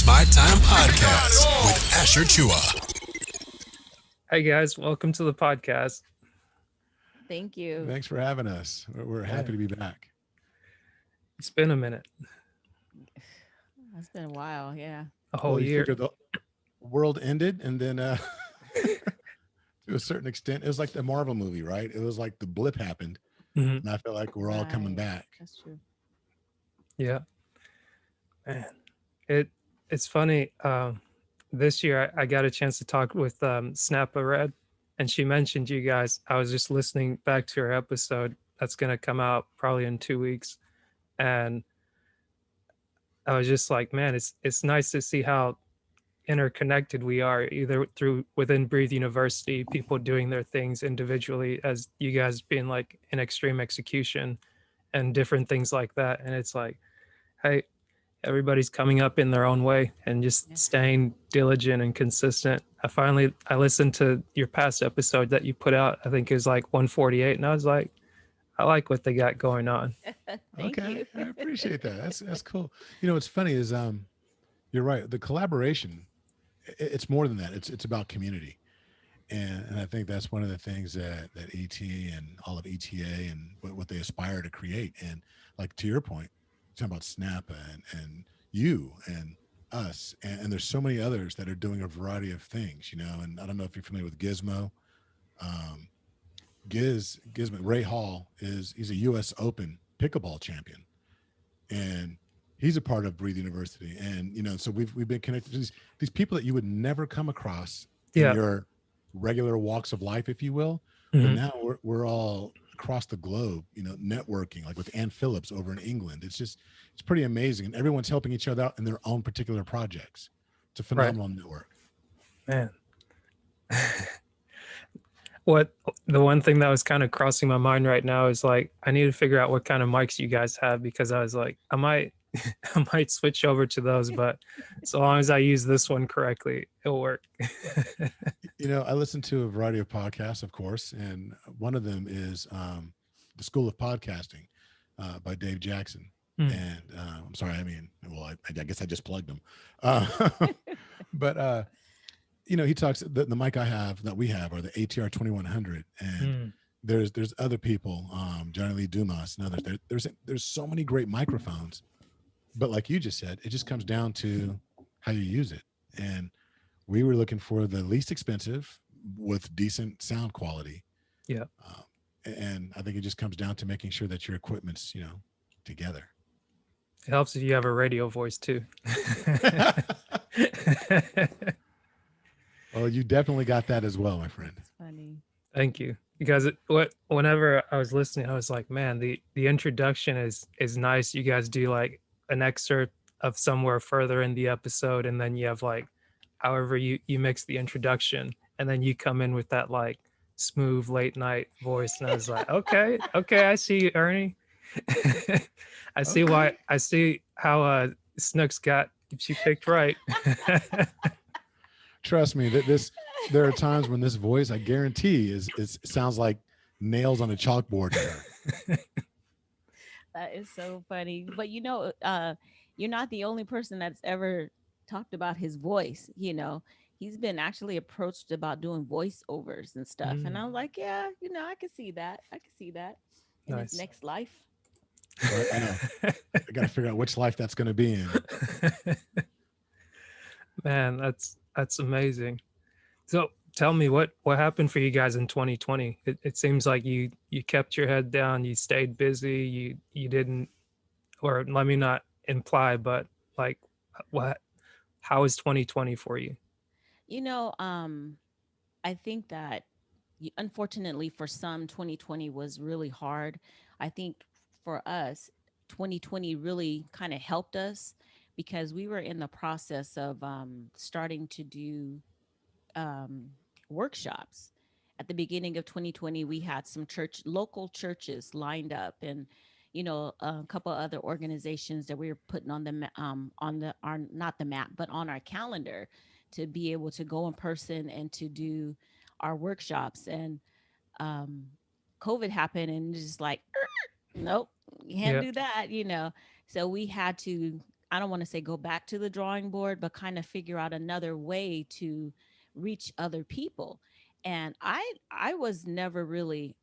My Time Podcast with Tchoua. Hey guys, welcome to the podcast. Thank you. Thanks for having us. We're happy to be back. It's been a minute, It's been a while. Yeah. a whole Well, you year. figure the world ended, and then to a certain extent, it was like the Marvel movie, right? It was like the blip happened, Mhm. and I feel like we're all coming Right. back. That's true. Yeah, man. It's funny. This year I got a chance to talk with Snappa Red, and she mentioned you guys. I was just listening back to her episode that's gonna come out probably in 2 weeks, and I was just like, man, it's nice to see how interconnected we are, either through within Breathe University, people doing their things individually, as you guys being like in extreme execution and different things like that. And it's like, hey, everybody's coming up in their own way and just Yeah. staying diligent and consistent. I listened to your past episode that you put out. I think it was like 148, and I was like, I like what they got going on. Thank Okay, you. I appreciate that. That's cool. You know, what's funny is you're right. The collaboration, it's more than that. It's about community, and I think that's one of the things that ET and all of ETA and what they aspire to create. And like to your point, talking about Snap and you and us, and there's so many others that are doing a variety of things, you know. And I don't know if you're familiar with Gizmo. Um, Gizmo Ray Hall he's a U.S. Open pickleball champion, and he's a part of Breathe University. And you know, so we've been connected to these people that you would never come across in Yeah. your regular walks of life, if you will. But Mhm. now we're all across the globe, you know, networking, like with Ann Phillips over in England. It's pretty amazing, and everyone's helping each other out in their own particular projects. It's a Right. phenomenal network. Man. What the one thing that was kind of crossing my mind right now is like, I need to figure out what kind of mics you guys have, because I was like, I might I might switch over to those, but so long as I use this one correctly, it'll work. You know, I listen to a variety of podcasts, of course, and one of them is the School of Podcasting by Dave Jackson. Hmm. And I'm sorry, I mean, well, I guess I just plugged him. But you know, he talks the mic I have that we have are the ATR 2100, and Hmm. there's other people, Johnny Lee Dumas and others. There's so many great microphones, but like you just said, it just comes down to how you use it. And we were looking for the least expensive with decent sound quality. Yeah. And I think it just comes down to making sure that your equipment's, you know, together. It helps if you have a radio voice too. Well, you definitely got that as well, my friend. It's funny. Thank you. Because whenever I was listening, I was like, man, the introduction is nice. You guys do like an excerpt of somewhere further in the episode, and then you have like however you mix the introduction, and then you come in with that like smooth late night voice, and I was like, okay, I see you, Ernie. I see how Snooks got, she picked right. Trust me, there are times when this voice, I guarantee, is sounds like nails on a chalkboard to her. That is so funny. But you're not the only person that's ever talked about his voice. He's been actually approached about doing voiceovers and stuff. And I was like, yeah, I can see that. I can see that in Nice. his next life. Right? I know. I got to figure out which life that's going to be in. Man, that's amazing. So tell me what happened for you guys in 2020. It seems like you kept your head down, you stayed busy, you didn't, or let me not imply, but like how is 2020 for you? I think that unfortunately for some, 2020 was really hard. I think for us, 2020 really kind of helped us because we were in the process of starting to do um, workshops. At the beginning of 2020, we had some local churches lined up, and a couple other organizations that we were putting on our not the map, but on our calendar to be able to go in person and to do our workshops. And um, COVID happened, and just like, nope, you can't Yeah. do that. So we had to I don't want to say go back to the drawing board, but kind of figure out another way to reach other people. And I was never really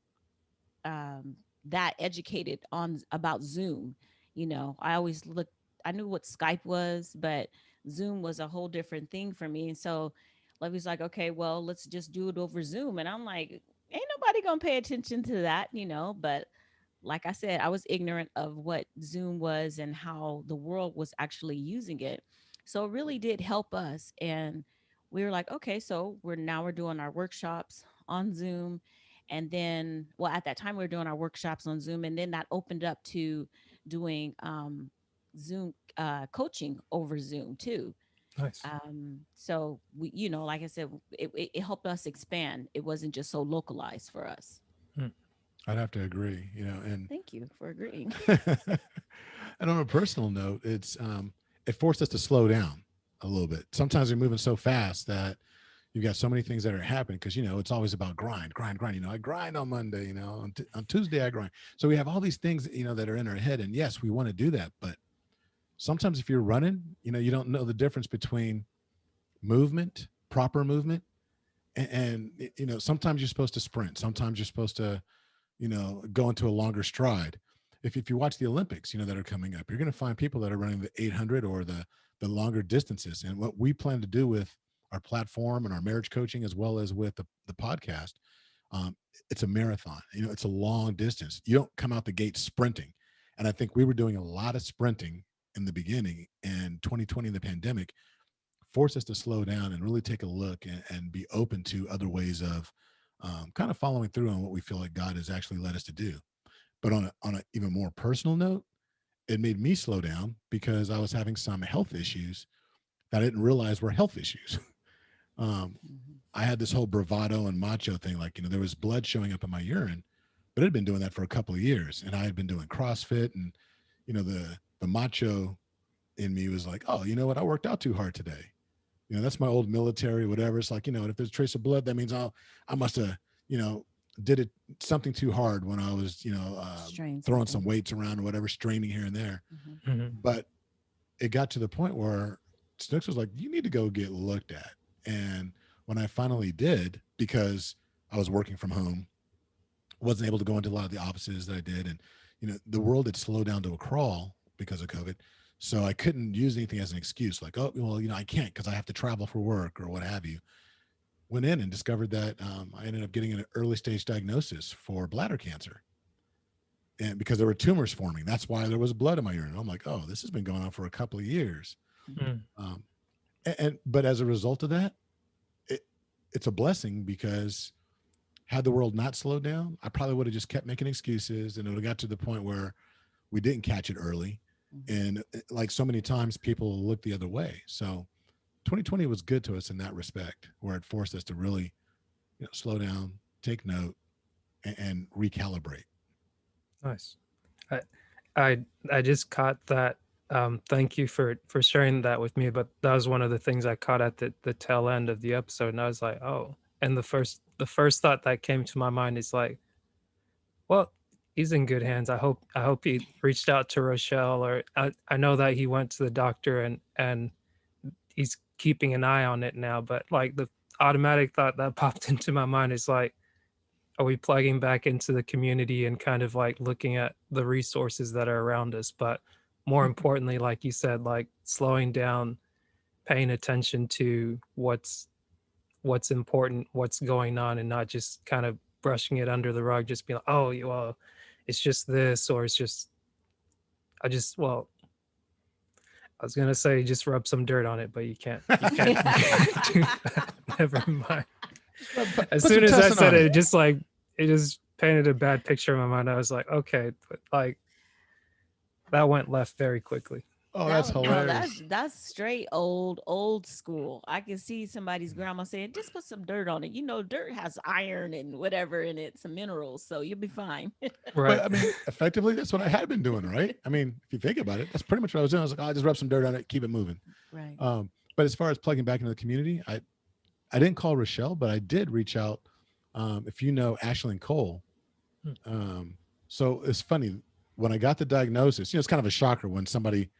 um, that educated on about Zoom. You know, I always looked. I knew what Skype was, but Zoom was a whole different thing for me. And so, Levy's like, okay, well, let's just do it over Zoom. And I'm like, ain't nobody gonna pay attention to that, you know. But like I said, I was ignorant of what Zoom was and how the world was actually using it. So it really did help us. And we were like, okay, so we're doing our workshops on Zoom. And then, well, at that time we were doing our workshops on Zoom, and then that opened up to doing Zoom coaching over Zoom too. Nice. So we, you know, like I said, it helped us expand. It wasn't just so localized for us. Hmm. I'd have to agree, you know, and Thank you for agreeing. and on a personal note, it forced us to slow down a little bit. Sometimes we're moving so fast that you've got so many things that are happening because, you know, it's always about grind, grind, grind. You know, I grind on Monday, you know, on Tuesday I grind. So we have all these things, you know, that are in our head. And yes, we want to do that. But sometimes if you're running, you know, you don't know the difference between movement, proper movement. And you know, sometimes you're supposed to sprint. Sometimes you're supposed to, you know, go into a longer stride. If you watch the Olympics, you know, that are coming up, you're going to find people that are running the 800 or the longer distances. And what we plan to do with our platform and our marriage coaching, as well as with the podcast, it's a marathon. You know, it's a long distance. You don't come out the gate sprinting. And I think we were doing a lot of sprinting in the beginning, and 2020, the pandemic, forced us to slow down and really take a look and be open to other ways of kind of following through on what we feel like God has actually led us to do. But on a even more personal note, it made me slow down because I was having some health issues that I didn't realize were health issues. I had this whole bravado and macho thing. Like, you know, there was blood showing up in my urine, but it had been doing that for a couple of years. And I had been doing CrossFit, and, you know, the macho in me was like, oh, you know what? I worked out too hard today. You know, that's my old military, whatever. It's like, you know, if there's a trace of blood, that means I must have, you know, did it something too hard when I was, you know, throwing some weights around or whatever, straining here and there. But it got to the point where Snooks was like, you need to go get looked at. And when I finally did, because I was working from home, wasn't able to go into a lot of the offices that I did. And, you know, the world had slowed down to a crawl because of COVID. So I couldn't use anything as an excuse, like, oh, well, you know, I can't because I have to travel for work or what have you. Went in and discovered that I ended up getting an early stage diagnosis for bladder cancer. And because there were tumors forming, that's why there was blood in my urine. I'm like, oh, this has been going on for a couple of years. But as a result of that, it's a blessing, because had the world not slowed down, I probably would have just kept making excuses, and it would have got to the point where we didn't catch it early. And like so many times, people look the other way. So 2020 was good to us in that respect, where it forced us to really, you know, slow down, take note, and recalibrate. Nice. I just caught that. Thank you for sharing that with me. But that was one of the things I caught at the tail end of the episode, and I was like, oh. And the first thought that came to my mind is like, well, he's in good hands. I hope he reached out to Rochelle, or I know that he went to the doctor and he's keeping an eye on it now. But like, the automatic thought that popped into my mind is like, are we plugging back into the community and kind of like looking at the resources that are around us? But more importantly, like you said, like slowing down, paying attention to what's important, what's going on, and not just kind of brushing it under the rug, just being like, oh, well, it's just this, or it's just, well, I was gonna say just rub some dirt on it, but you can't do that. Never mind. As soon as I said it, just like, it just painted a bad picture in my mind. I was like, okay, but like, that went left very quickly. Oh, that's hilarious. No, that's straight old school. I can see somebody's grandma saying, just put some dirt on it. You know, dirt has iron and whatever in it, some minerals, so you'll be fine. Right. But I mean, effectively, that's what I had been doing, right? I mean, if you think about it, that's pretty much what I was doing. I was like, oh, I just rub some dirt on it, keep it moving. Right. But as far as plugging back into the community, I didn't call Rochelle, but I did reach out. If you know Ashlyn Cole. So it's funny, when I got the diagnosis, you know, it's kind of a shocker when somebody,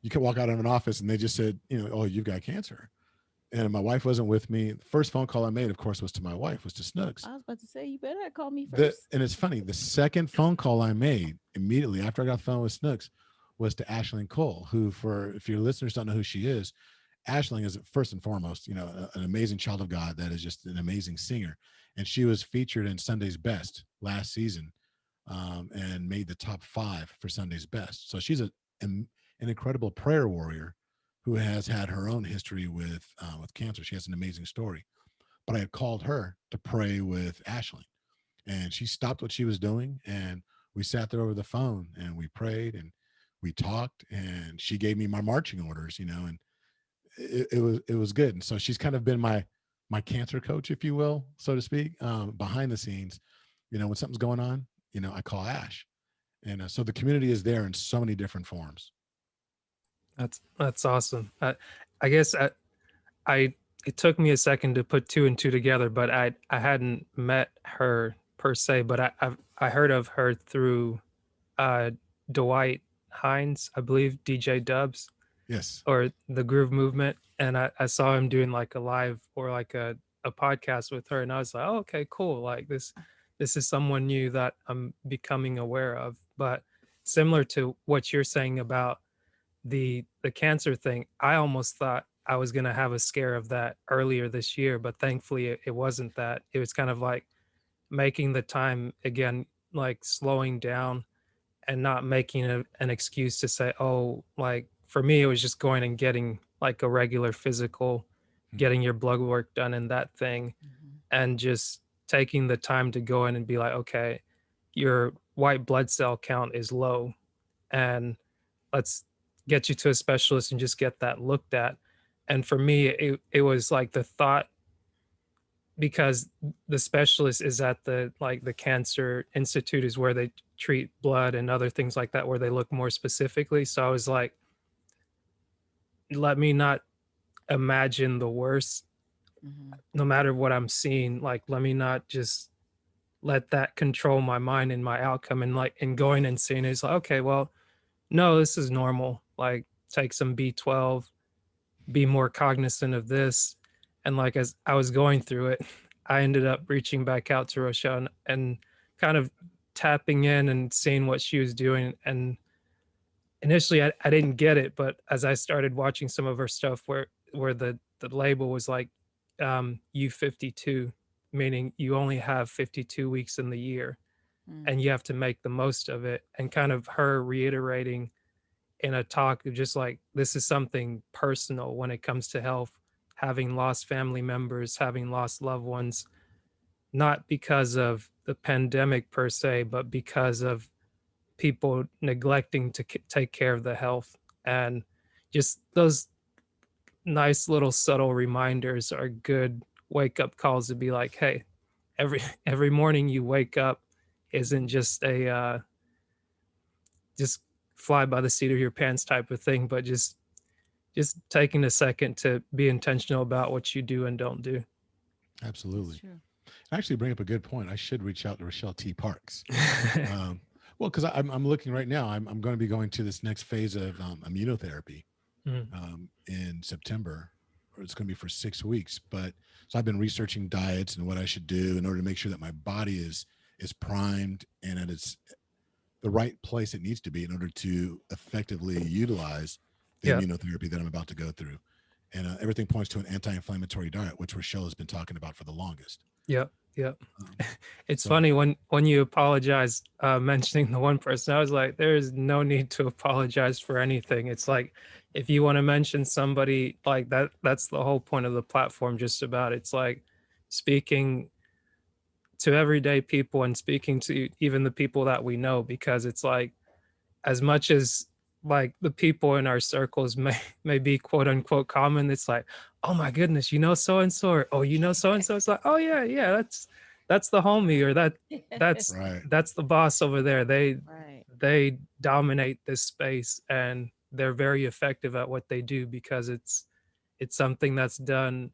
you could walk out of an office and they just said, oh, you've got cancer. And my wife wasn't with me. The first phone call I made, of course, was to my wife, was to Snooks. I was about to say, you better not call me first. And it's funny, the second phone call I made immediately after I got the phone with Snooks was to Ashling Cole, who, if your listeners don't know who she is, Ashling is first and foremost, an amazing child of God that is just an amazing singer. And she was featured in Sunday's Best last season, and made the top 5 for Sunday's Best. So she's an incredible prayer warrior who has had her own history with cancer. She has an amazing story. But I had called her to pray with Ashling, and she stopped what she was doing, and we sat there over the phone and we prayed and we talked, and she gave me my marching orders, and it was good. And so she's kind of been my cancer coach, if you will, so to speak, behind the scenes. When something's going on, I call Ash, and so the community is there in so many different forms. That's awesome. I guess I it took me a second to put 2 and 2 together, but I hadn't met her per se, but I heard of her through Dwight Hines, I believe, DJ Dubs. Yes. Or the Groove Movement, and I saw him doing like a live or like a podcast with her, and I was like, oh, okay, cool. Like this is someone new that I'm becoming aware of. But similar to what you're saying about the cancer thing, I almost thought I was gonna have a scare of that earlier this year, but thankfully it wasn't that. It was kind of like making the time again, like slowing down and not making an excuse to say, oh, like for me, it was just going and getting like a regular physical, getting your blood work done and that thing, and just taking the time to go in and be like, okay, your white blood cell count is low, and let's get you to a specialist and just get that looked at. And for me, it was like the thought, because the specialist is at the cancer institute is where they treat blood and other things like that, where they look more specifically. So I was like, let me not imagine the worst, no matter what I'm seeing. Like, let me not just let that control my mind and my outcome. And like in going and seeing it's like, okay, well, no, this is normal. Like, take some B12, be more cognizant of this. And like as I was going through it, I ended up reaching back out to Rochelle and kind of tapping in and seeing what she was doing. And initially I didn't get it, but as I started watching some of her stuff where the label was like U52, meaning you only have 52 weeks in the year and you have to make the most of it, and kind of her reiterating in a talk of just like, this is something personal when it comes to health, having lost family members, having lost loved ones, not because of the pandemic per se, but because of people neglecting to take care of the health. And just those nice little subtle reminders are good wake up calls to be like, hey, every morning you wake up isn't just a just fly by the seat of your pants type of thing, but just taking a second to be intentional about what you do and don't do. Absolutely. I actually bring up a good point. I should reach out to Rochelle T. Parks. Well, because I'm looking right now. I'm going to be going to this next phase of immunotherapy in September. It's going to be for 6 weeks. But so I've been researching diets and what I should do in order to make sure that my body is primed and that it's the right place it needs to be in order to effectively utilize the immunotherapy that I'm about to go through. And everything points to an anti-inflammatory diet, which Rochelle has been talking about for the longest. Yep. It's funny when you apologize, mentioning the one person, I was like, there is no need to apologize for anything. It's like, if you want to mention somebody like that, that's the whole point of the platform. Just about, it's like speaking to everyday people and speaking to even the people that we know, because it's like, as much as like the people in our circles may be quote unquote common, it's like, oh my goodness, you know so and so, or oh, you know so and so. It's like, oh yeah, that's the homie, or that's right. That's the boss over there. They dominate this space and they're very effective at what they do, because it's something that's done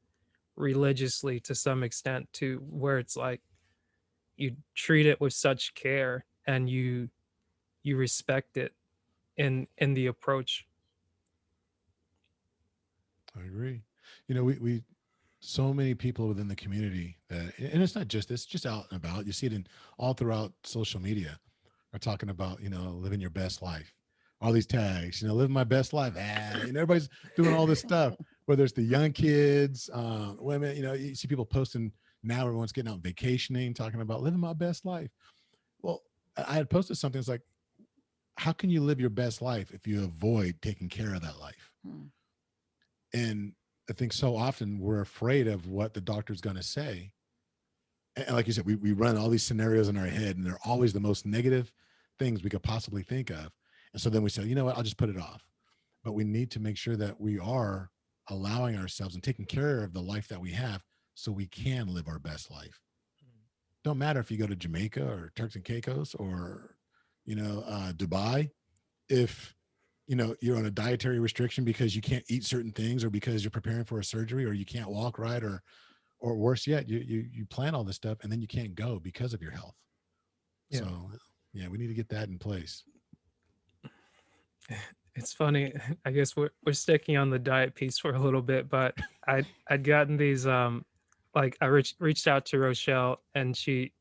religiously to some extent, to where it's like you treat it with such care and you respect it in the approach. agree. You know, we so many people within the community that, and it's not just this, just out and about. You see it in all throughout social media are talking about, you know, living your best life. All these tags, you know, living my best life. You know, everybody's doing all this stuff, whether it's the young kids, women, you know, you see people posting now, everyone's getting out vacationing, talking about living my best life. Well, I had posted something. It's like, how can you live your best life if you avoid taking care of that life? And I think so often we're afraid of what the doctor's going to say. And like you said, we run all these scenarios in our head, and they're always the most negative things we could possibly think of. And so then we say, you know what, I'll just put it off. But we need to make sure that we are allowing ourselves and taking care of the life that we have so we can live our best life. Don't matter if you go to Jamaica or Turks and Caicos or, you know, Dubai. If, you know, you're on a dietary restriction because you can't eat certain things, or because you're preparing for a surgery, or you can't walk right, or worse yet, you plan all this stuff and then you can't go because of your health. Yeah. So yeah, we need to get that in place. It's funny. I guess we're sticking on the diet piece for a little bit, but I'd gotten these like I reached out to Rochelle, and she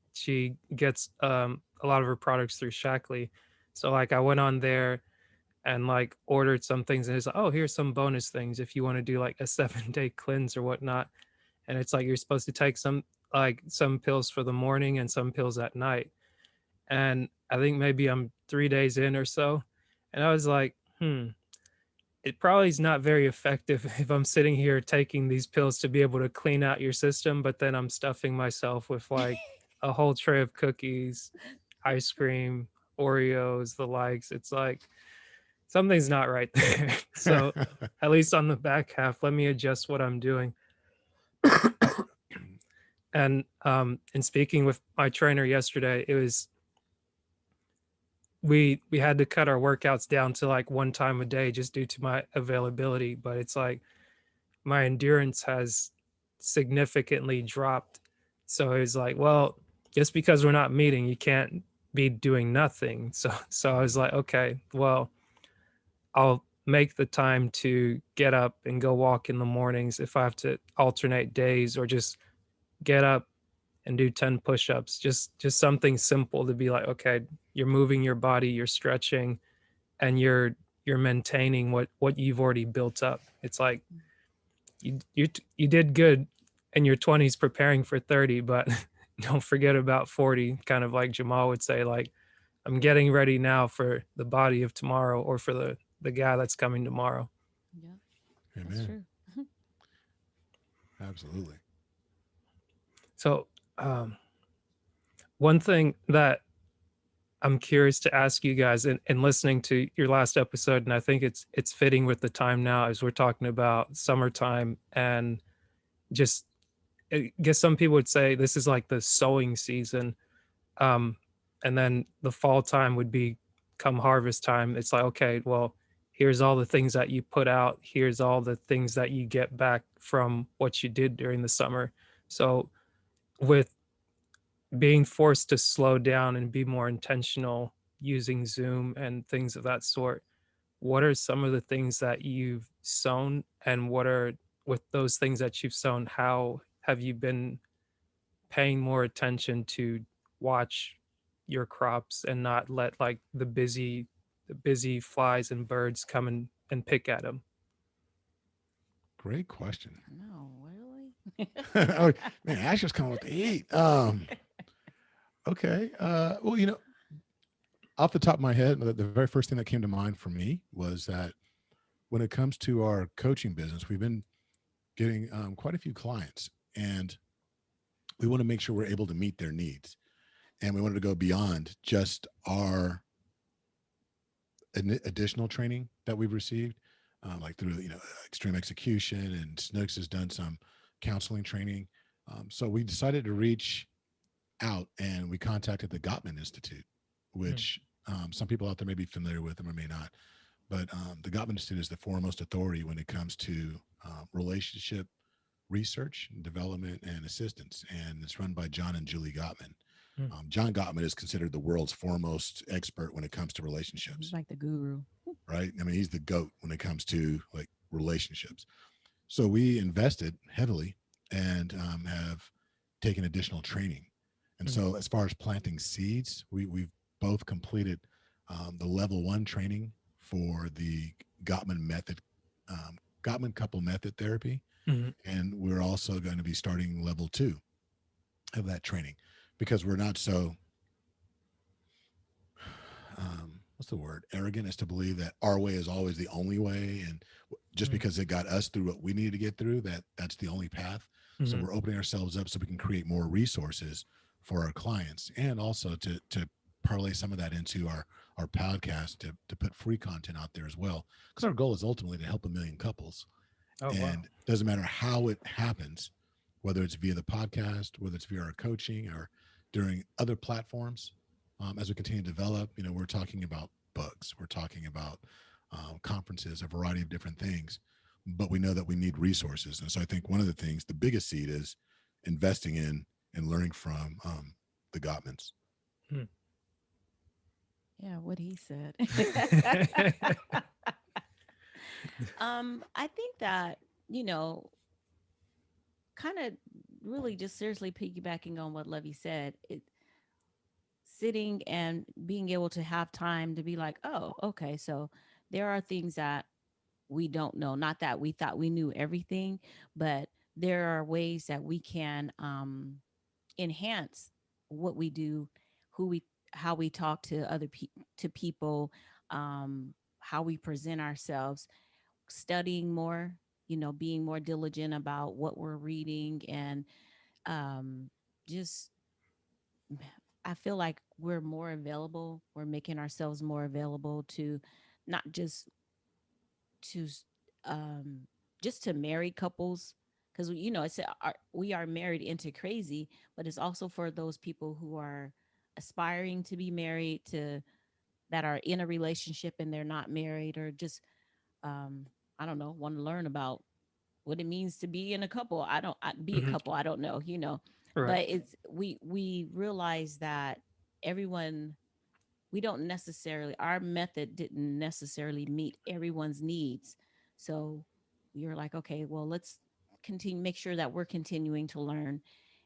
gets a lot of her products through Shackley. So like I went on there and like ordered some things, and it's like, oh, here's some bonus things if you want to do like a 7-day cleanse or whatnot. And it's like you're supposed to take some pills for the morning and some pills at night. And I think maybe I'm 3 days in or so, and I was like, it probably is not very effective if I'm sitting here taking these pills to be able to clean out your system, but then I'm stuffing myself with like a whole tray of cookies, ice cream, Oreos, the likes. It's like something's not right there. So at least on the back half, let me adjust what I'm doing. And in speaking with my trainer yesterday, it was we had to cut our workouts down to like one time a day just due to my availability. But it's like my endurance has significantly dropped. So it was like, well, just because we're not meeting, you can't be doing nothing. So I was like, okay, well, I'll make the time to get up and go walk in the mornings if I have to alternate days, or just get up and do 10 push-ups, just something simple to be like, okay, you're moving your body, you're stretching, and you're maintaining what you've already built up. It's like you did good in your 20s preparing for 30, but don't forget about 40. Kind of like Jamal would say, like, I'm getting ready now for the body of tomorrow, or for the guy that's coming tomorrow. Yeah. Amen. That's true. Absolutely. So one thing that I'm curious to ask you guys, in listening to your last episode, and I think it's fitting with the time now, as we're talking about summertime, and just, I guess some people would say this is like the sowing season, and then the fall time would be come harvest time. It's like, okay, well, here's all the things that you put out, here's all the things that you get back from what you did during the summer. So with being forced to slow down and be more intentional using Zoom and things of that sort, what are some of the things that you've sown, and what are, with those things that you've sown, how have you been paying more attention to watch your crops and not let like the busy flies and birds come and pick at them? Great question. No, really? Oh, man, Asher's coming with the heat. Okay. Well, you know, off the top of my head, the very first thing that came to mind for me was that when it comes to our coaching business, we've been getting quite a few clients, and we want to make sure we're able to meet their needs. And we wanted to go beyond just our additional training that we've received, like through, you know, extreme execution, and Snooks has done some counseling training. So we decided to reach out, and we contacted the Gottman Institute, which some people out there may be familiar with them or may not. But the Gottman Institute is the foremost authority when it comes to relationship research, development, and assistance. And it's run by John and Julie Gottman. John Gottman is considered the world's foremost expert when it comes to relationships. He's like the guru. Right? I mean, he's the GOAT when it comes to like relationships. So we invested heavily and have taken additional training. And Mhm. so, as far as planting seeds, we've both completed the level one training for the Gottman method, Gottman couple method therapy. Mhm. And we're also going to be starting level two of that training because we're not so what's the word, arrogant as to believe that our way is always the only way, and just Mhm. because it got us through what we needed to get through, that's the only path. So Mhm. we're opening ourselves up so we can create more resources for our clients, and also to parlay some of that into our podcast to put free content out there as well, because our goal is ultimately to help a million couples. Oh wow. And it doesn't matter how it happens, whether it's via the podcast, whether it's via our coaching or during other platforms. As we continue to develop, we're talking about books, we're talking about conferences, a variety of different things, but we know that we need resources. And so I think one of the things, the biggest seed is investing in and learning from the Gottmans. Hmm. Yeah, what he said. I think that, you know, kind of really just seriously piggybacking on what Lovey said, sitting and being able to have time to be like, oh, okay, so there are things that we don't know. Not that we thought we knew everything, but there are ways that we can enhance what we do, who we, how we talk to to people, how we present ourselves, studying more, being more diligent about what we're reading, and um, just I feel like we're more available. We're making ourselves more available to not to um, just to married couples, because we are married into crazy, but it's also for those people who are aspiring to be married, to that are in a relationship and they're not married, or just um, I don't know, want to learn about what it means to be in a couple. Be a Mhm. couple. I don't know, Right. but it's we realize that everyone, we don't necessarily, our method didn't necessarily meet everyone's needs. So we were like, okay, well, let's continue, make sure that we're continuing to learn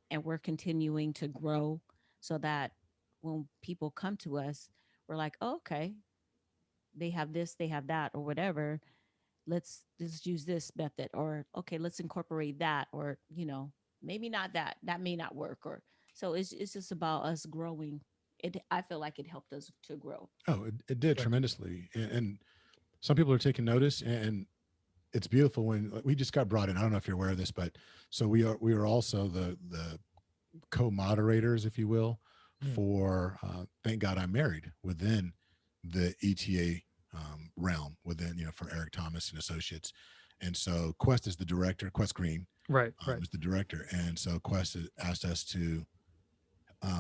and we're continuing to grow, so that when people come to us, we're like, oh, okay, they have this, they have that, or whatever. Let's use this method, or okay, let's incorporate that, or maybe not that, that may not work, or so it's just about us growing. I feel like it helped us to grow. Oh, it did Right. tremendously. And some people are taking notice, and it's beautiful when we just got brought in. I don't know if you're aware of this, but so we are also the co-moderators, if you will, Mhm. for Thank God I'm Married within the ETA realm, within, for Eric Thomas and Associates. And so Quest is the director. Quest Green Right. Right. is the director, and so Quest has asked us to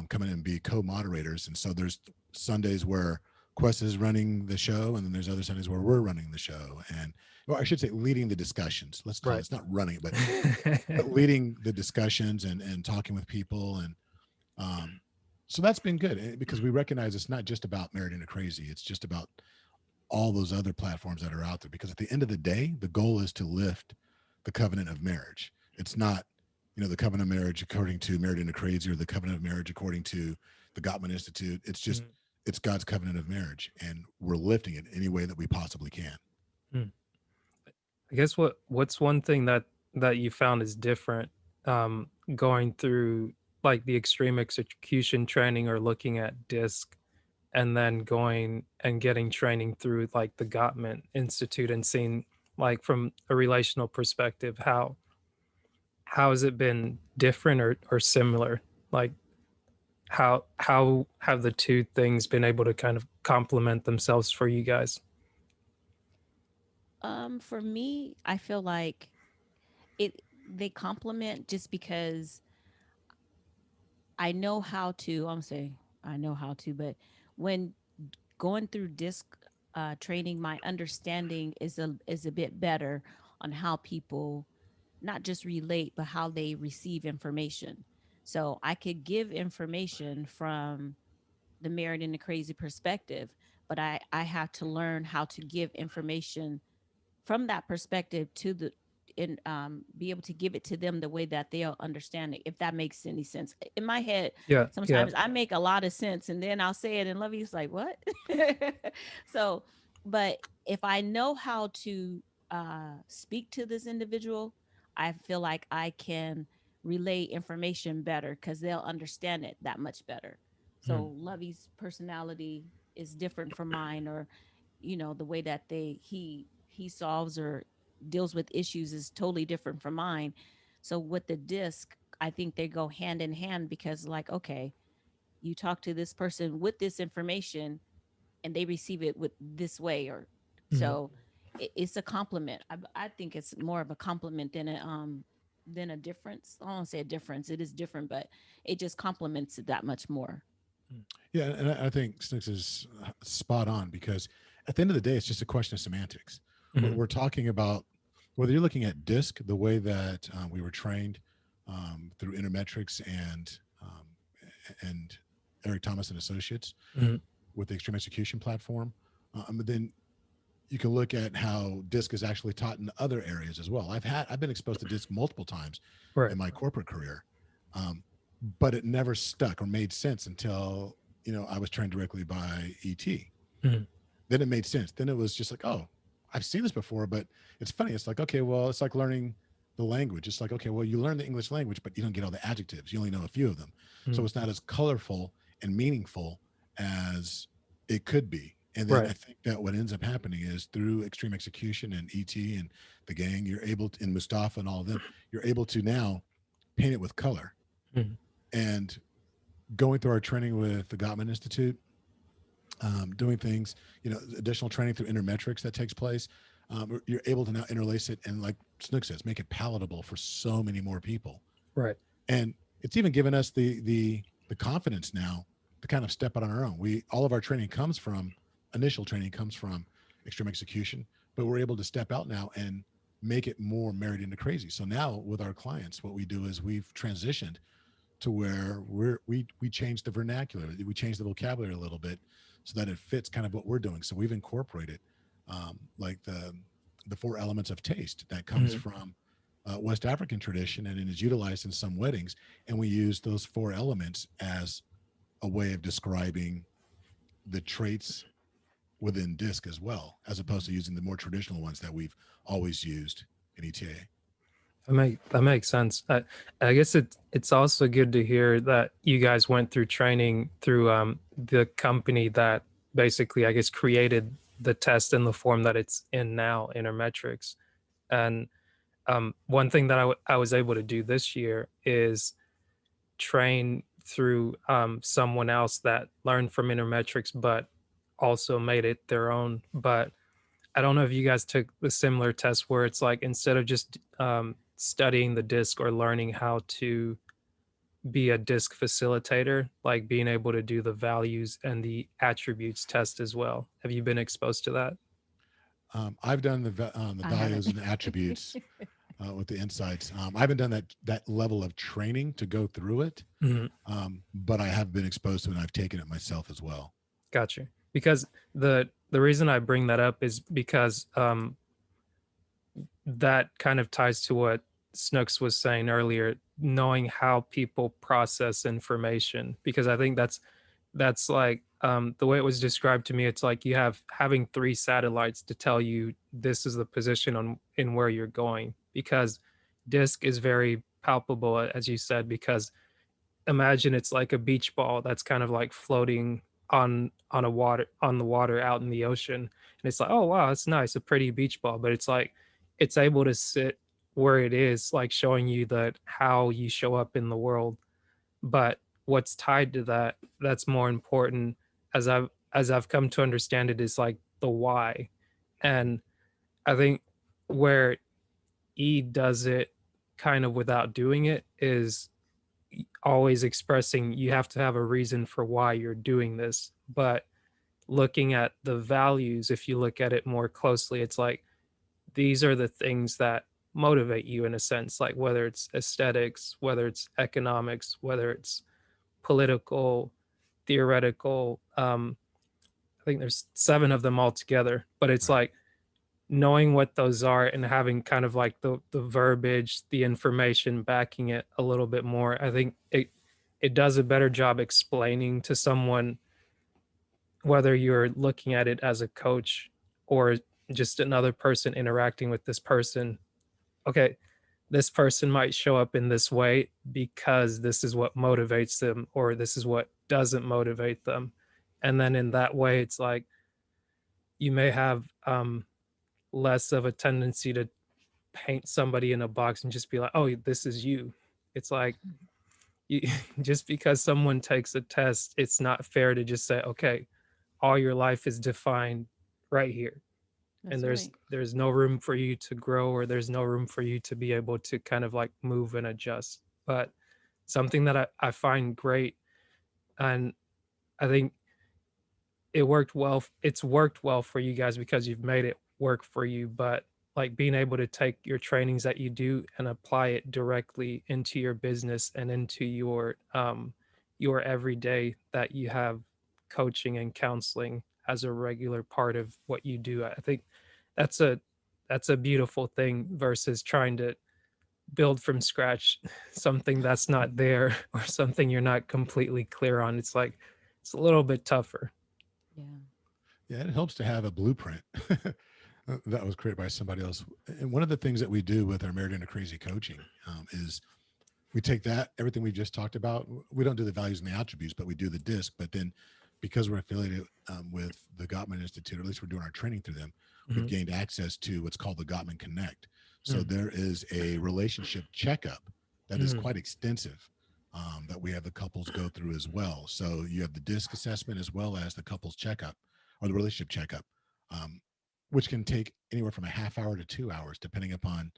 come in and be co-moderators. And so there's Sundays where Quest is running the show, and then there's other Sundays where we're running the show, and, well, I should say leading the discussions. Let's call it. Right. It's not running it, but leading the discussions and talking with people. And um, so that's been good, because we recognize it's not just about Married into Crazy. It's just about all those other platforms that are out there, because at the end of the day, the goal is to lift the covenant of marriage. It's not, the covenant of marriage according to Married into Crazy, or the covenant of marriage according to the Gottman Institute. It's just, Mhm. it's God's covenant of marriage, and we're lifting it any way that we possibly can. Mm. I guess what's one thing that you found is different, going through like the extreme execution training or looking at disc, and then going and getting training through like the Gottman Institute, and seeing like from a relational perspective, how has it been different or similar? Like how have the two things been able to kind of complement themselves for you guys? For me, I feel like it they complement, just because I know how to. I'm saying I know how to, but when going through disc training, my understanding is a bit better on how people not just relate, but how they receive information. So I could give information from the Married and the Crazy perspective, but I have to learn how to give information from that perspective to the be able to give it to them the way that they'll understand it, if that makes any sense. In my head, Yeah. sometimes I make a lot of sense and then I'll say it and Lovey's like, what? So, but if I know how to speak to this individual, I feel like I can relay information better because they'll understand it that much better. Mm. So Lovey's personality is different from mine, or the way that he solves or deals with issues is totally different from mine. So with the disc, I think they go hand in hand, because like, okay, you talk to this person with this information and they receive it with this way, or Mhm. so it's a compliment. I think it's more of a compliment than a difference. I don't want to say a difference, it is different, but it just complements it that much more. Yeah, and I think Snooks is spot on, because at the end of the day, it's just a question of semantics. Mhm. We're talking about whether you're looking at DISC, the way that we were trained through Intermetrics and Eric Thomas and Associates Mhm. with the Extreme Execution platform. But then you can look at how DISC is actually taught in other areas as well. I've been exposed to DISC multiple times Right. in my corporate career, um, but it never stuck or made sense until I was trained directly by ET. Mhm. Then it made sense. Then it was just like, oh, I've seen this before. But it's funny. It's like, okay, well, it's like learning the language. It's like, okay, well, you learn the English language, but you don't get all the adjectives. You only know a few of them. So Mhm. it's not as colorful and meaningful as it could be. And then I Right. think that what ends up happening is through Extreme Execution and ET and the gang, you're able to, and Mustafa and all of them, you're able to now paint it with color. Mhm. And going through our training with the Gottman Institute, doing things, additional training through Intermetrics that takes place, you're able to now interlace it and, like Snook says, make it palatable for so many more people. Right. And it's even given us the confidence now to kind of step out on our own. All of our training comes from initial training comes from Extreme Execution, but we're able to step out now and make it more married into crazy. So now with our clients, what we do is we've transitioned to where we change the vernacular, we change the vocabulary a little bit so that it fits kind of what we're doing. So we've incorporated like the four elements of taste that comes Mhm. from West African tradition, and it is utilized in some weddings, and we use those four elements as a way of describing the traits within DISC as well, as opposed to using the more traditional ones that we've always used in ETA. That makes sense. I guess it's also good to hear that you guys went through training through the company that basically, I guess, created the test in the form that it's in now, Intermetrics. And one thing that I was able to do this year is train through someone else that learned from Intermetrics, but also made it their own. But I don't know if you guys took the similar test where it's like, instead of just studying the disc or learning how to be a disc facilitator, like being able to do the values and the attributes test as well. Have you been exposed to that? I've done the I values haven't. and the attributes with the insights. I haven't done that level of training to go through it, Mhm. but I have been exposed to it, and I've taken it myself as well. Gotcha. Because the reason I bring that up is because that kind of ties to what Snooks was saying earlier, knowing how people process information. Because I think that's like the way it was described to me. It's like you having three satellites to tell you this is the position on in where you're going. Because disk is very palpable, as you said. Because imagine it's like a beach ball that's kind of like floating on the water out in the ocean, and it's like, oh wow, it's nice, a pretty beach ball, but it's like it's able to sit where it is, like showing you that how you show up in the world. But what's tied to that, that's more important, as I've come to understand it, is like the why. And I think where E does it kind of without doing it is always expressing you have to have a reason for why you're doing this. But looking at the values, if you look at it more closely, it's like these are the things that motivate you in a sense, like whether it's aesthetics, whether it's economics, whether it's political, theoretical. I think there's seven of them altogether, but it's like knowing what those are and having kind of like the verbiage, the information backing it a little bit more, I think it does a better job explaining to someone, whether you're looking at it as a coach or just another person interacting with this person. Okay, this person might show up in this way because this is what motivates them, or this is what doesn't motivate them. And then in that way, it's like you may have less of a tendency to paint somebody in a box and just be like, oh, this is you. It's like, you, just because someone takes a test, it's not fair to just say, okay, all your life is defined right here, and That's right. there's no room for you to grow, or there's no room for you to be able to kind of like move and adjust. But something that I find great, and I think it's worked well for you guys because you've made it work for you, but like being able to take your trainings that you do and apply it directly into your business and into your everyday, that you have coaching and counseling as a regular part of what you do. I think that's a that's a beautiful thing versus trying to build from scratch something that's not there or something you're not completely clear on. It's like it's a little bit tougher. Yeah. Yeah, it helps to have a blueprint that was created by somebody else. And one of the things that we do with our Married into Crazy coaching is we take that, everything we just talked about. We don't do the values and the attributes, but we do the disc. But then because we're affiliated with the Gottman Institute, or at least we're doing our training through them, we've Mhm. gained access to what's called the Gottman Connect. So Mm. there is a relationship checkup that is Mm. quite extensive, that we have the couples go through as well. So you have the disc assessment as well as the couples checkup, or the relationship checkup, um, which can take anywhere from a half hour to 2 hours, depending upon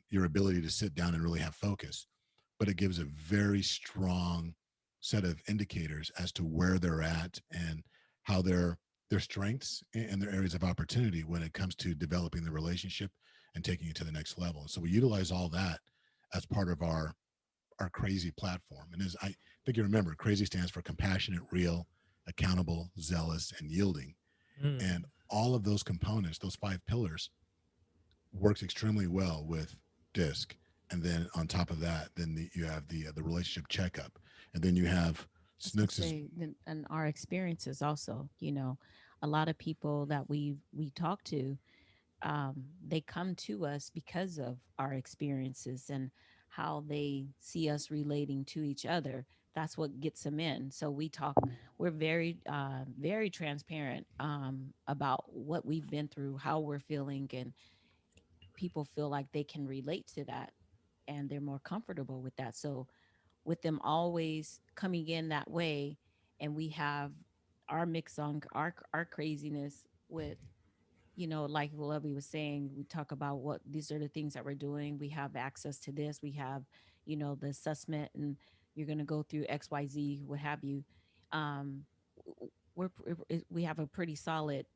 your ability to sit down and really have focus. But it gives a very strong set of indicators as to where they're at and how their strengths and their areas of opportunity when it comes to developing the relationship and taking it to the next level. And so we utilize all that as part of our crazy platform. And as I think you remember, crazy stands for compassionate, real, accountable, zealous, and yielding. Mm. And all of those components, those 5 pillars, works extremely well with disc. And then on top of that, then you have the relationship checkup, and then you have I was gonna Snooks's. say, and our experiences also. A lot of people that we talk to, they come to us because of our experiences and how they see us relating to each other. That's what gets them in. So we talk. We're very transparent about what we've been through, how we're feeling, and people feel like they can relate to that, and they're more comfortable with that. So with them always coming in that way, and we have our mix on our craziness with, like Lovey was saying, we talk about what these are the things that we're doing. We have access to this. We have, the assessment, and you're going to go through XYZ, what have you. Um, we have a pretty solid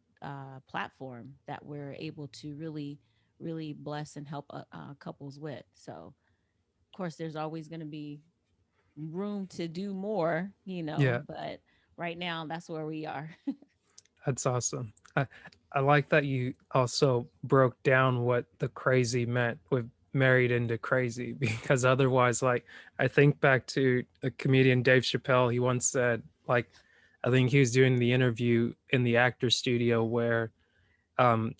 platform that we're able to really bless and help couples with. So, of course, there's always going to be room to do more, Yeah, but right now that's where we are. that's awesome. I like that you also broke down what the crazy meant with married into crazy, because otherwise, like, I think back to a comedian, Dave Chappelle. He once said, like, I think he was doing the interview in the actor studio where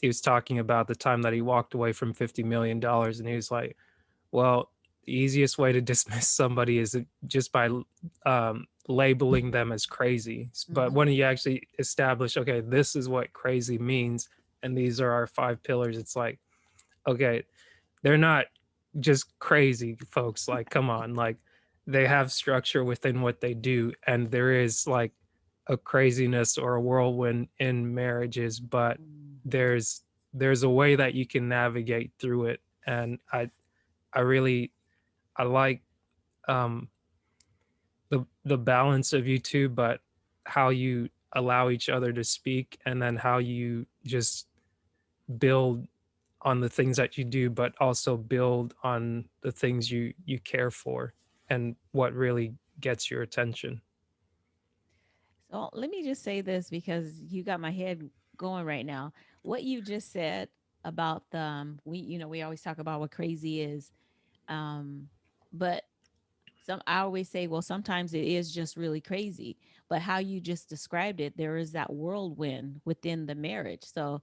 he was talking about the time that he walked away from $50 million, and he was like, well, the easiest way to dismiss somebody is just by labeling them as crazy. But Hmm. when you actually establish, okay, this is what crazy means, and these are our 5 pillars, it's like, okay, they're not just crazy folks. Like, come on, like they have structure within what they do, and there is like a craziness or a whirlwind in marriages, but Hmm. there's there's a way that you can navigate through it. And I really I like um the balance of you two, but how you allow each other to speak, and then how you just build on the things that you do, but also build on the things you care for and what really gets your attention. So let me just say this because you got my head going right now. What you just said, about the we always talk about what crazy is, but I always say, well, sometimes it is just really crazy. But how you just described it, there is that whirlwind within the marriage. So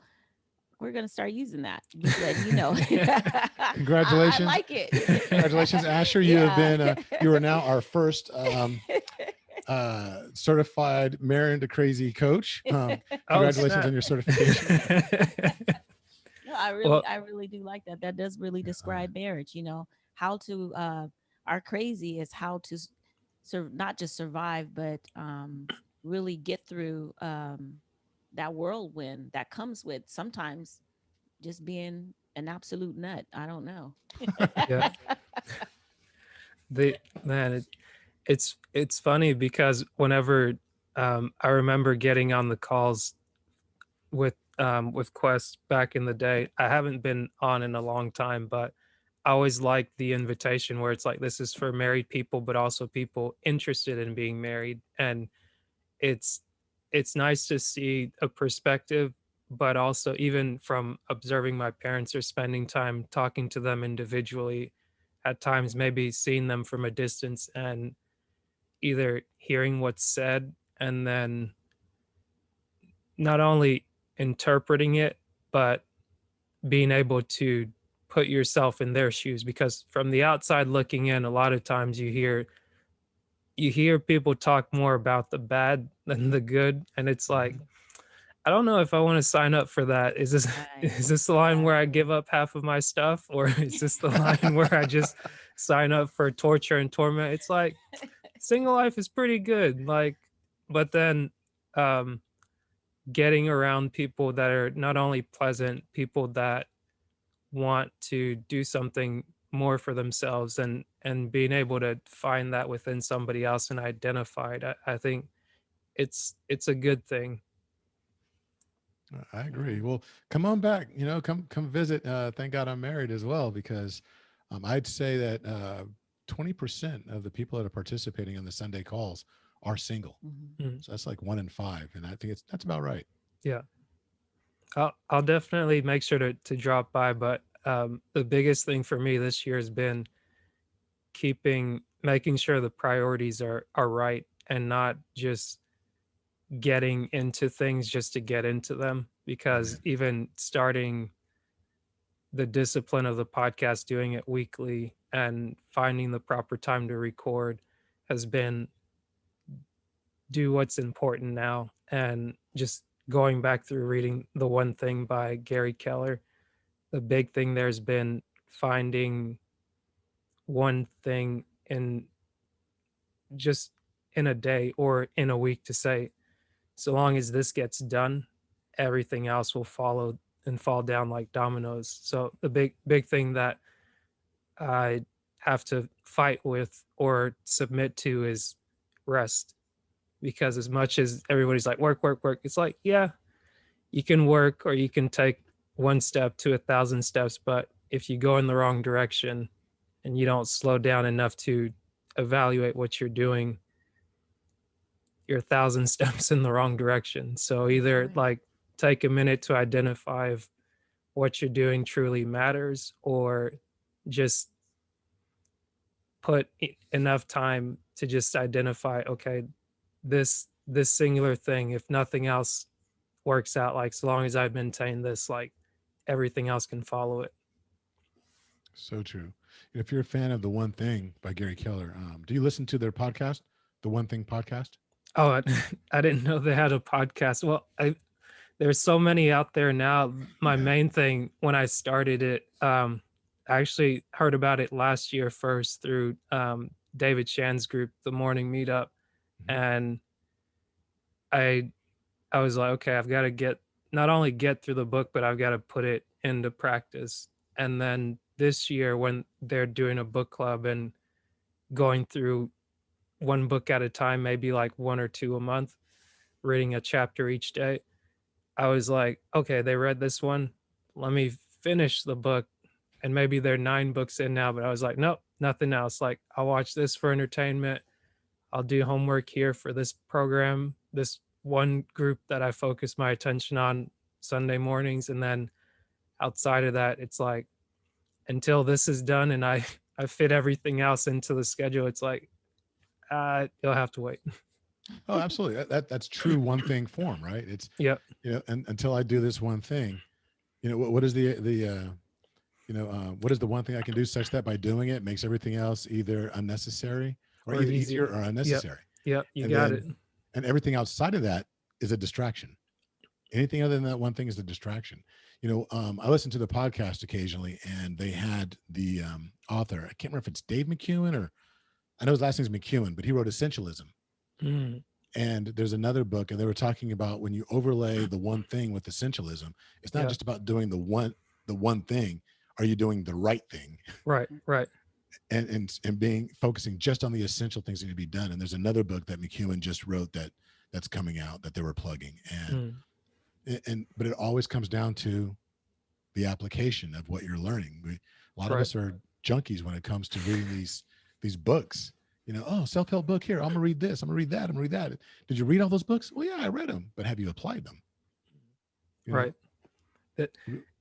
we're gonna start using that. Just letting you know. I Congratulations. like it. Congratulations, Asher. You have Yeah. been, you are now our first certified married to crazy coach. Oh, Congratulations snap. on your certification. No, I really, Well, I really do like that. That does really All right. describe marriage. How to our crazy is how to not just survive, but really get through that whirlwind that comes with sometimes just being an absolute nut. I don't know. yeah, the man, it's funny because whenever I remember getting on the calls with Quest back in the day. I haven't been on in a long time, but I always liked the invitation where it's like this is for married people, but also people interested in being married. And it's it's nice to see a perspective, but also even from observing my parents or spending time talking to them individually, at times maybe seeing them from a distance and either hearing what's said and then not only interpreting it, but being able to put yourself in their shoes, because from the outside looking in, a lot of times you hear people talk more about the bad than the good, and it's like, I don't know if I want to sign up for that. Is this Right. is this the line where I give Exactly. up half of my stuff, or is this the line where I just sign up for torture and torment? It's like single life is pretty good, like, but then um getting around people that are not only pleasant, people that want to do something more for themselves, and being able to find that within somebody else and identify it, I think it's a good thing. I Yeah. agree. Well, come on back. Come visit. Thank God I'm married as well, because I'd say that 20% of the people that are participating in the Sunday calls are single. Mhm. Mm, So that's like 1 in 5, and I think that's about right. yeah, I'll definitely make sure to drop by, but the biggest thing for me this year has been making sure the priorities are right, and not just getting into things just to get into them, because Amen. even starting the discipline of the podcast, doing it weekly and finding the proper time to record has been do what's important now. And just going back through reading The One Thing by Gary Keller, the big thing there's been finding one thing in just in a day or in a week to say, so long as this gets done, everything else will follow and fall down like dominoes. So the big thing that I have to fight with or submit to is rest. Because as much as everybody's like work, work, work, it's like, yeah, you can work or you can take one step to 1,000 steps, but if you go in the wrong direction and you don't slow down enough to evaluate what you're doing, you're 1,000 steps in the wrong direction. So That's either right. like take a minute to identify if what you're doing truly matters, or just put enough time to just identify, okay, this singular thing, if nothing else works out, like so long as I've maintained this, like everything else can follow it. So true. If you're a fan of The One Thing by Gary Keller, do you listen to their podcast, The One Thing podcast? Oh, I didn't know they had a podcast. Well, there's so many out there now. My Yeah. main thing when I started it, I actually heard about it last year first through David Shan's group, the Morning Meetup, Mhm. and I I was like, okay, I've got to not only get through the book, but I've got to put it into practice. And then this year, when they're doing a book club and going through one book at a time, maybe like one or two a month, reading a chapter each day, I was like, okay, they read this one. Let me finish the book. And maybe they're 9 books in now, but I was like, nope, nothing else. Like, I'll watch this for entertainment. I'll do homework here for this program, this one group that I focus my attention on Sunday mornings. And then outside of that, it's like until this is done and I fit everything else into the schedule, it's like you'll have to wait. Oh, absolutely. That's true one thing form, right? It's, Yep. and until I do this one thing, what is what is the one thing I can do such that by doing it makes everything else either unnecessary or Or either easier easier. or Yep. unnecessary. Yep. You And got it. then, and everything outside of that is a distraction. Anything other than that one thing is a distraction. I listen to the podcast occasionally, and they had the author. I can't remember if it's Dave McEwen, or I know his last name's McEwen, but he wrote Essentialism. Mm. And there's another book, and they were talking about when you overlay the one thing with essentialism, it's not Yeah. just about doing the one thing. Are you doing the right thing? Right. Right. And being focusing just on the essential things that need to be done. And there's another book that McEwen just wrote that's coming out that they were plugging. Mm. And but it always comes down to the application of what you're learning. A lot of Right. us are junkies when it comes to reading these books. Oh, self-help book here. I'm gonna read this. I'm gonna read that. I'm gonna read that. Did you read all those books? Well, yeah, I read them, but have you applied them? Right.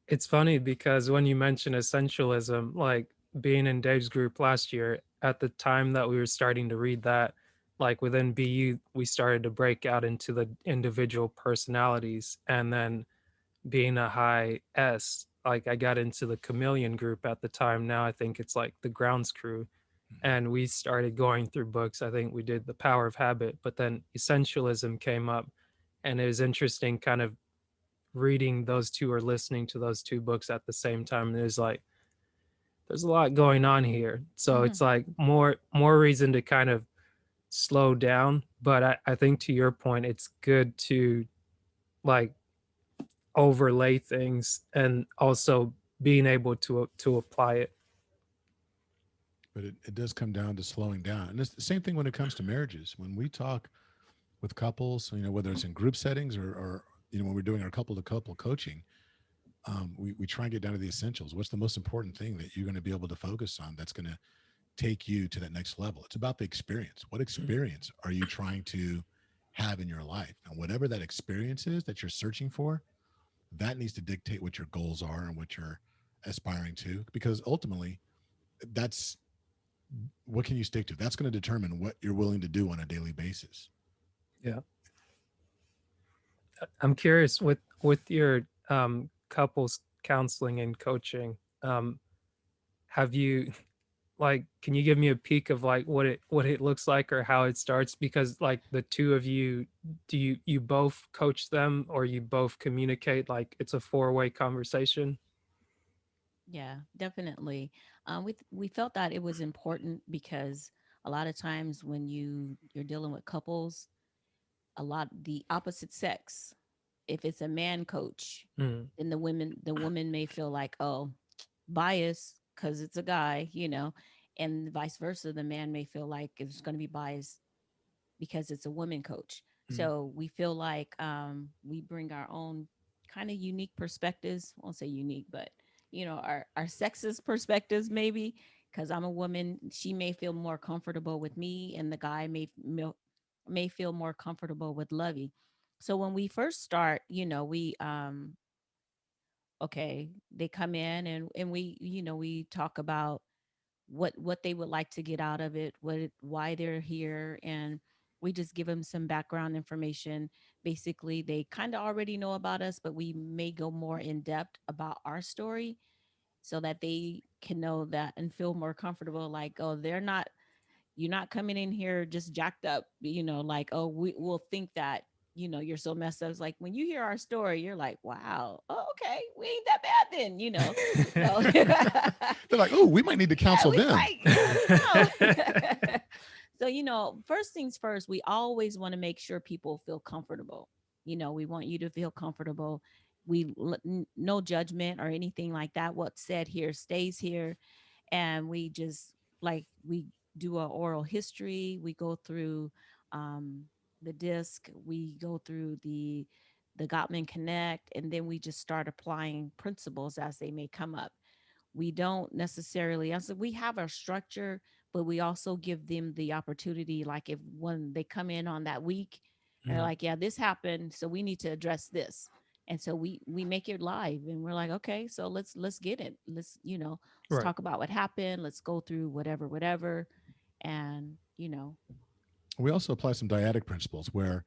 It's funny because when you mention essentialism, like being in Dave's group last year, at the time that we were starting to read that, like within BU, we started to break out into the individual personalities. And then being a high S, like I got into the chameleon group at the time. Now I think it's like the grounds crew. And we started going through books. I think we did The Power of Habit, but then essentialism came up. And it was interesting kind of reading those two or listening to those two books at the same time. There's a lot going on here. So it's like more reason to kind of slow down. But I think to your point, it's good to like overlay things and also being able to apply it. But it does come down to slowing down. And it's the same thing when it comes to marriages. When we talk with couples, whether it's in group settings or when we're doing our couple to couple coaching, we try and get down to the essentials. What's the most important thing that you're going to be able to focus on that's going to take you to that next level? It's about the experience. What experience are you trying to have in your life? And whatever that experience is that you're searching for, that needs to dictate what your goals are and what you're aspiring to, because ultimately that's what can you stick to. That's going to determine what you're willing to do on a daily basis. Yeah. I'm curious with your couples counseling and coaching, have you like can you give me a peek of like what it looks like or how it starts? Because like the two of you, do you both coach them or you both communicate, like it's a four-way conversation? Yeah, definitely. We felt that it was important because a lot of times when you're dealing with couples, a lot the opposite sex, if it's a man coach, Mm. then the woman may feel like, oh, bias because it's a guy, and vice versa. The man may feel like it's going to be biased because it's a woman coach. Mm. So we feel like we bring our own kind of unique perspectives. I won't say unique, but our sexist perspectives maybe. Because I'm a woman, she may feel more comfortable with me, and the guy may feel more comfortable with Lovey. So when we first start, we okay, they come in and we talk about what they would like to get out of it, why they're here, and we just give them some background information. Basically, they kind of already know about us, but we may go more in depth about our story so that they can know that and feel more comfortable. Like, oh, you're not coming in here just jacked up, like, oh, we will think that, you're so messed up. It's like when you hear our story, you're like, wow, oh, okay, we ain't that bad then, So They're like, oh, we might need to yeah, counsel we them. might, I don't know. So, first things first, we always want to make sure people feel comfortable. We want you to feel comfortable. No judgment or anything like that. What's said here stays here. And we just like we do a oral history. We go through um, the disc. We go through the Gottman Connect, and then we just start applying principles as they may come up. We don't necessarily, as we have our structure, but we also give them the opportunity, like if when they come in on that week and they're Mm. like, yeah, this happened, so we need to address this. And so we make it live, and we're like, okay, so let's get it. Let's, let's Right. talk about what happened. Let's go through whatever. And, We also apply some dyadic principles where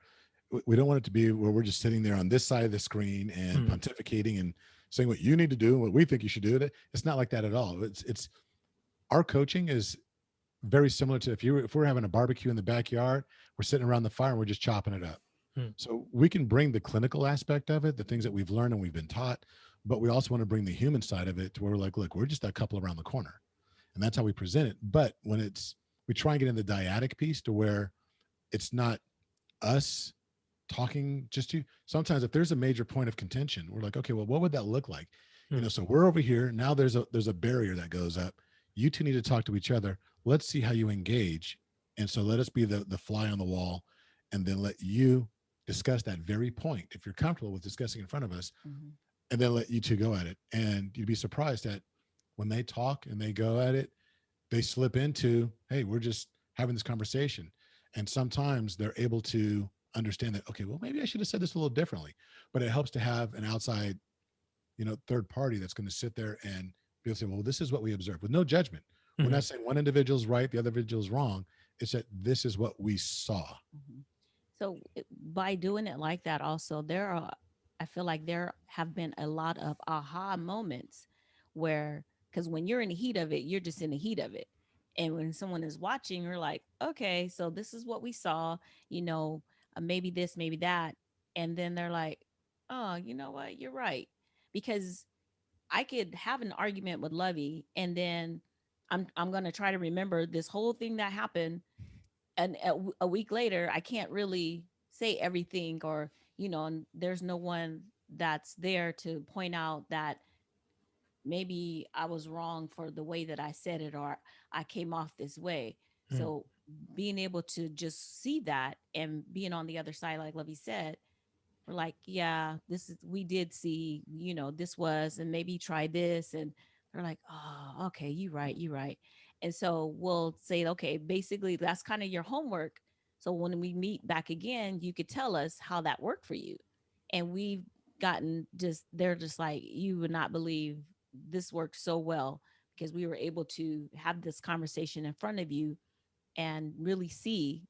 we don't want it to be where we're just sitting there on this side of the screen and Mm. pontificating and saying what you need to do and what we think you should do. It's not like that at all. It's our coaching is very similar to if we're having a barbecue in the backyard, we're sitting around the fire and we're just chopping it up. Mm. So we can bring the clinical aspect of it, the things that we've learned and we've been taught, but we also want to bring the human side of it to where we're like, look, we're just a couple around the corner. And that's how we present it. But when we try and get in the dyadic piece to where it's not us talking just to sometimes if there's a major point of contention, we're like, okay, well, what would that look like? Mm. So we're over here. Now there's a barrier that goes up. You two need to talk to each other. Let's see how you engage. And so let us be the fly on the wall and then let you discuss that very point if you're comfortable with discussing in front of us, and then let you two go at it. And you'd be surprised that when they talk and they go at it, they slip into, hey, we're just having this conversation. And sometimes they're able to understand that, okay, well, maybe I should have said this a little differently. But it helps to have an outside, third party that's going to sit there and be able to say, well, this is what we observed with no judgment. We're not saying one individual's right, the other individual's wrong. It's that this is what we saw. So by doing it like that, also, I feel like there have been a lot of aha moments where, because when you're in the heat of it, you're just in the heat of it. And when someone is watching, you're like, okay, so this is what we saw, maybe this, maybe that. And then they're like, oh, you know what? You're right. Because I could have an argument with Lovey, and then I'm going to try to remember this whole thing that happened, and a week later I can't really say everything, or and there's no one that's there to point out that maybe I was wrong for the way that I said it, or I came off this way. Mm. So being able to just see that and being on the other side, like Lovey said, we're like, yeah, we did see, this was, and maybe try this. And they're like, oh, okay, you're right. And so we'll say, okay, basically that's kind of your homework. So when we meet back again, you could tell us how that worked for you. And we've they're just like, you would not believe this worked so well, because we were able to have this conversation in front of you and really see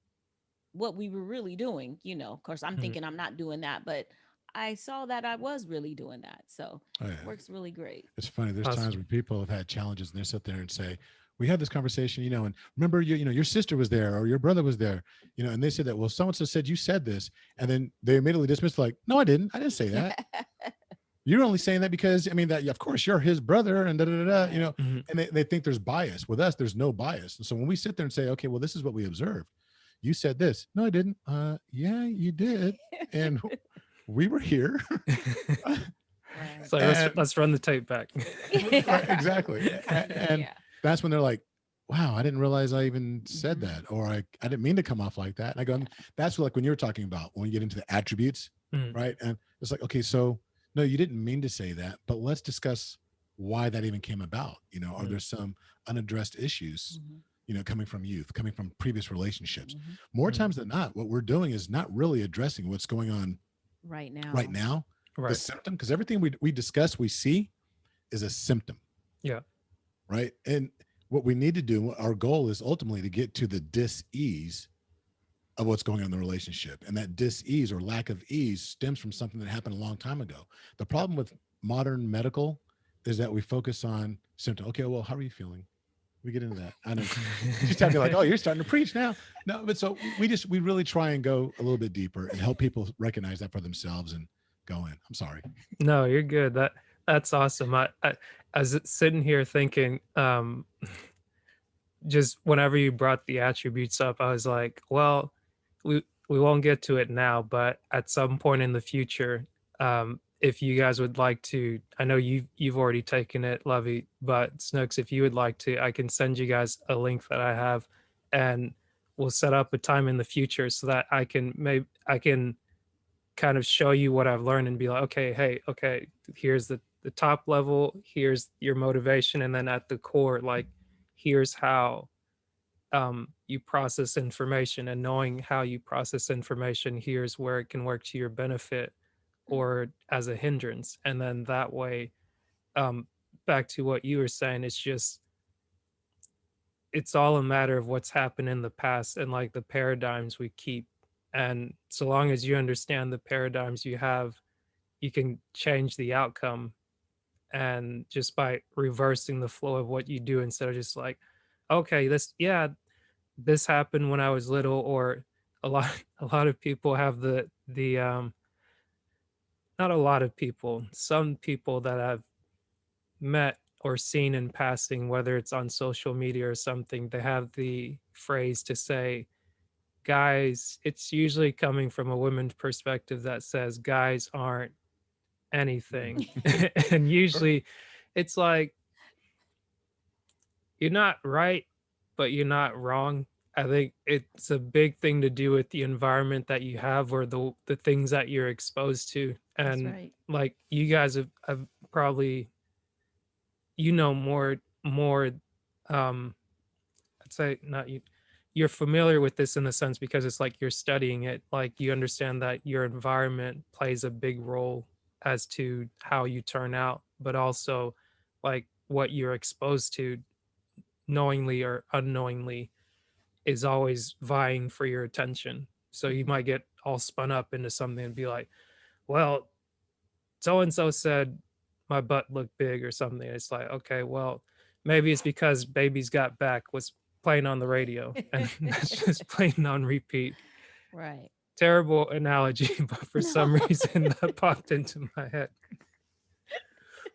what we were really doing. Of course, I'm thinking I'm not doing that, but I saw that I was really doing that. So it works really great. It's funny. There's Awesome. times when people have had challenges and they sit there and say, we had this conversation, and remember, your sister was there or your brother was there, and they said that, well, someone said you said this, and then they immediately dismissed, like, no, I didn't say that. You're only saying that because, that, of course, you're his brother and and they think there's bias. With us, there's no bias. And so when we sit there and say, okay, well, this is what we observed. You said this. No, I didn't. Yeah, you did. And we were here. Right. So let's run the tape back. Right, exactly. And Yeah. that's when they're like, wow, I didn't realize I even said that, or I didn't mean to come off like that. And I go, that's like when you're talking about when you get into the attributes, right? And it's like, okay, so no, you didn't mean to say that, but let's discuss why that even came about. Are there some unaddressed issues, coming from youth, coming from previous relationships? More times than not, what we're doing is not really addressing what's going on right now. The Right. symptom, because everything we discuss, we see is a symptom. Yeah. Right. And what we need to do, our goal is ultimately to get to the dis-ease of what's going on in the relationship. And that dis-ease or lack of ease stems from something that happened a long time ago. The problem with modern medical is that we focus on symptom. Okay, well, how are you feeling? We get into that. I know. Just have to be like, oh, you're starting to preach now. No, but so we really try and go a little bit deeper and help people recognize that for themselves and go in. I'm sorry. No, you're good. That's awesome. I was sitting here thinking, just whenever you brought the attributes up, I was like, well, we won't get to it now, but at some point in the future, if you guys would like to, I know you've already taken it, Lovey, but Snooks, if you would like to, I can send you guys a link that I have, and we'll set up a time in the future so that I can kind of show you what I've learned and be like, okay, here's the top level, here's your motivation, and then at the core, like, here's how you process information, and knowing how you process information, here's where it can work to your benefit. or as a hindrance. And then that way, back to what you were saying, it's all a matter of what's happened in the past and like the paradigms we keep. And so long as you understand the paradigms you have, you can change the outcome. And just by reversing the flow of what you do, instead of just like, okay, this happened when I was little, or a lot of people have the not a lot of people, some people that I've met or seen in passing, whether it's on social media or something, they have the phrase to say, guys, it's usually coming from a woman's perspective that says guys aren't anything. And usually it's like, you're not right, but you're not wrong. I think it's a big thing to do with the environment that you have, or the things that you're exposed to. That's And right. like you guys have probably, more I'd say not you, you're familiar with this in the sense because it's like you're studying it, like you understand that your environment plays a big role as to how you turn out, but also like what you're exposed to knowingly or unknowingly is always vying for your attention. So you might get all spun up into something and be like, well, so and so said my butt looked big or something. It's like, okay, well, maybe it's because Baby's Got Back was playing on the radio and that's just playing on repeat. Right. Terrible analogy, but for some No. reason that popped into my head.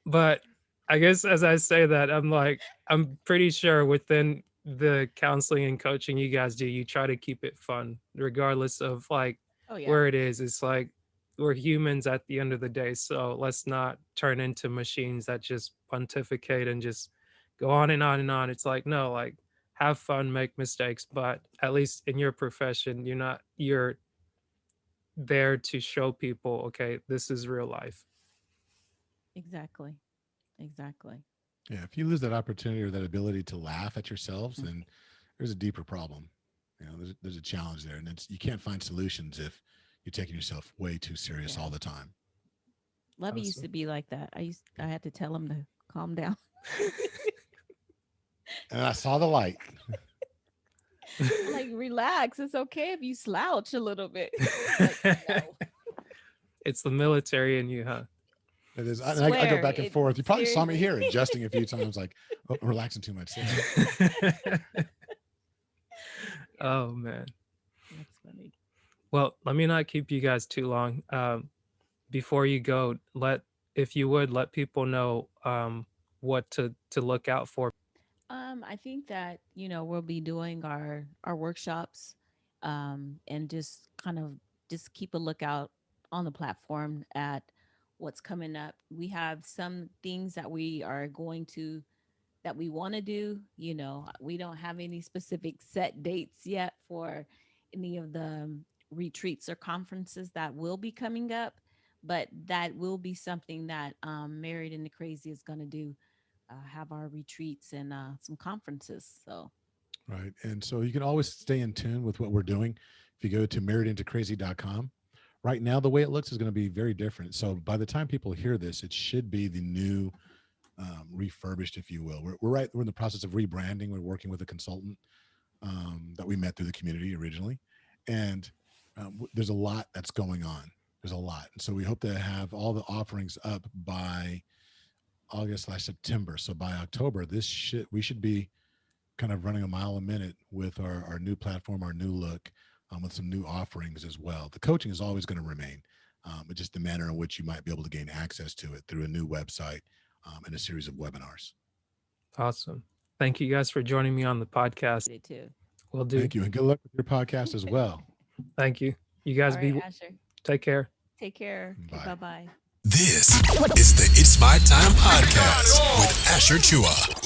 But I guess as I say that, I'm pretty sure within the counseling and coaching you guys do, you try to keep it fun, regardless of like Oh yeah. where it is. It's like we're humans at the end of the day. So let's not turn into machines that just pontificate and just go on and on and on. It's like, no, like have fun, make mistakes, but at least in your profession, you're there to show people, okay, this is real life. Exactly. Exactly. Yeah, if you lose that opportunity or that ability to laugh at yourselves, then there's a deeper problem. There's a challenge there, and you can't find solutions if you're taking yourself way too serious all the time. Lovey used to be like that. I had to tell him to calm down. And I saw the light. I'm like, relax. It's okay if you slouch a little bit. Like, no. It's the military in you, huh? It is. I go back and forth. You probably saw me here adjusting a few times, like, oh, I'm relaxing too much. Oh man, that's funny. Well, let me not keep you guys too long. Before you go, if you would let people know what to look out for. I think that we'll be doing our workshops, and just kind of just keep a lookout on the platform at what's coming up. We have some things that we want to do. We don't have any specific set dates yet for any of the retreats or conferences that will be coming up, but that will be something that Married and the Crazy is going to do. Have our retreats and some conferences. So right. And so you can always stay in tune with what we're doing if you go to marriedintocrazy.com. Right now, the way it looks is going to be very different. So by the time people hear this, it should be the new refurbished, if you will. We're in the process of rebranding. We're working with a consultant that we met through the community originally. And there's a lot that's going on. There's a lot. And so we hope to have all the offerings up by August/September. So by October, we should be kind of running a mile a minute with our new platform, our new look, with some new offerings as well. The coaching is always going to remain, but just the manner in which you might be able to gain access to it through a new website and a series of webinars. Awesome. Thank you guys for joining me on the podcast. you too. Will do. Thank you, and good luck with your podcast as well. Thank you. You guys All right, Asher. Take care. Take care. Bye. Bye. This is the It's My Time podcast with Asher Tchoua.